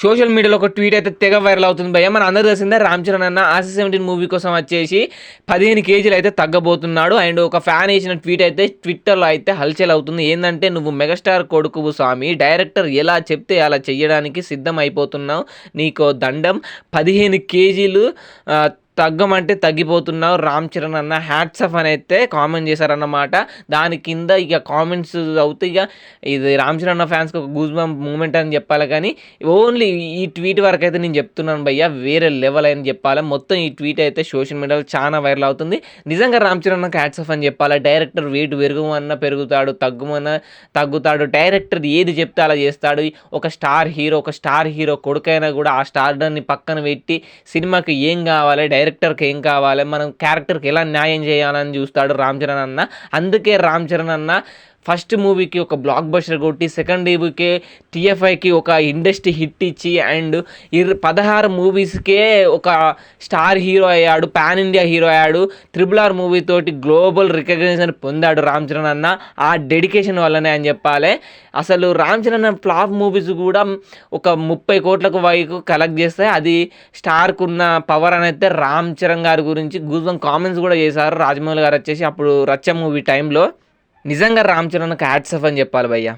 Social మీడియాలో ఒక tweet అయితే తెగ వైరల్ అవుతుంది భయ్య. మన అందరూ తెలిసిందే రామ్ చరణ్ అన్న ఆశ 17 మూవీ కోసం వచ్చేసి 15 కేజీలు అయితే తగ్గబోతున్నాడు. అండ్ ఒక ఫ్యాన్ వేసిన ట్వీట్ అయితే ట్విట్టర్లో అయితే హల్చల్ అవుతుంది. ఏంటంటే, నువ్వు మెగాస్టార్ కొడుకువు స్వామి, డైరెక్టర్ ఎలా చెప్తే అలా చెయ్యడానికి సిద్ధం అయిపోతున్నావు, నీకో దండం, 15 కేజీలు తగ్గమంటే తగ్గిపోతున్నావు రామ్ చరణ్ అన్న, హ్యాట్స్ ఆఫ్ అని అయితే కామెంట్ చేశారన్నమాట. దాని కింద ఇక కామెంట్స్ అవుతాయి. ఇక ఇది రామ్ చరణ్ అన్న ఫ్యాన్స్కి ఒక గూస్ బంప్ మూమెంట్ అని చెప్పాలి. కానీ ఓన్లీ ఈ ట్వీట్ వరకు అయితే నేను చెప్తున్నాను భయ్య, వేరే లెవెల్ అని చెప్పాలి. మొత్తం ఈ ట్వీట్ అయితే సోషల్ మీడియాలో చాలా వైరల్ అవుతుంది. నిజంగా రామ్ చరణ్ అన్నకి హ్యాట్స్ ఆఫ్ అని చెప్పాలి. డైరెక్టర్ వెయిట్ పెరుగుమన్నా పెరుగుతాడు, తగ్గుమన్నా తగ్గుతాడు. డైరెక్టర్ ఏది చెప్తే అలా చేస్తాడు. ఒక స్టార్ హీరో కొడుకైనా కూడా ఆ స్టార్డర్ని పక్కన పెట్టి సినిమాకి ఏం కావాలి, డైరెక్టర్కి ఏం కావాలి, మనం క్యారెక్టర్కి ఎలా న్యాయం చేయాలని చూస్తాడు రామ్ చరణ్ అన్న. అందుకే రామ్ చరణ్ అన్న ఫస్ట్ మూవీకి ఒక బ్లాక్ బస్టర్ కొట్టి, సెకండ్ మూవీకి టీఎఫ్ఐకి ఒక ఇండస్ట్రీ హిట్ ఇచ్చి, అండ్ 16 మూవీస్కే ఒక స్టార్ హీరో అయ్యాడు, పాన్ ఇండియా హీరో అయ్యాడు. RRR మూవీ తోటి గ్లోబల్ రికగ్నిషన్ పొందాడు రామ్ చరణ్ అన్న. ఆ డెడికేషన్ వల్లనే అని చెప్పాలి. అసలు రామ్ చరణ్ అన్న ఫ్లాప్ మూవీస్ కూడా ఒక 30 కోట్లకు వైపు కలెక్ట్ చేస్తాయి. అది స్టార్కు ఉన్న పవర్ అని అయితే రామ్ చరణ్ గారి గురించి గూస్ కామెంట్స్ కూడా చేశారు రాజమౌళి గారు వచ్చేసి అప్పుడు రచ్చ మూవీ టైంలో. నిజంగా రామ్ చరణ్కి హ్యాట్స్ ఆఫ్ అని చెప్పాలి భయ్య.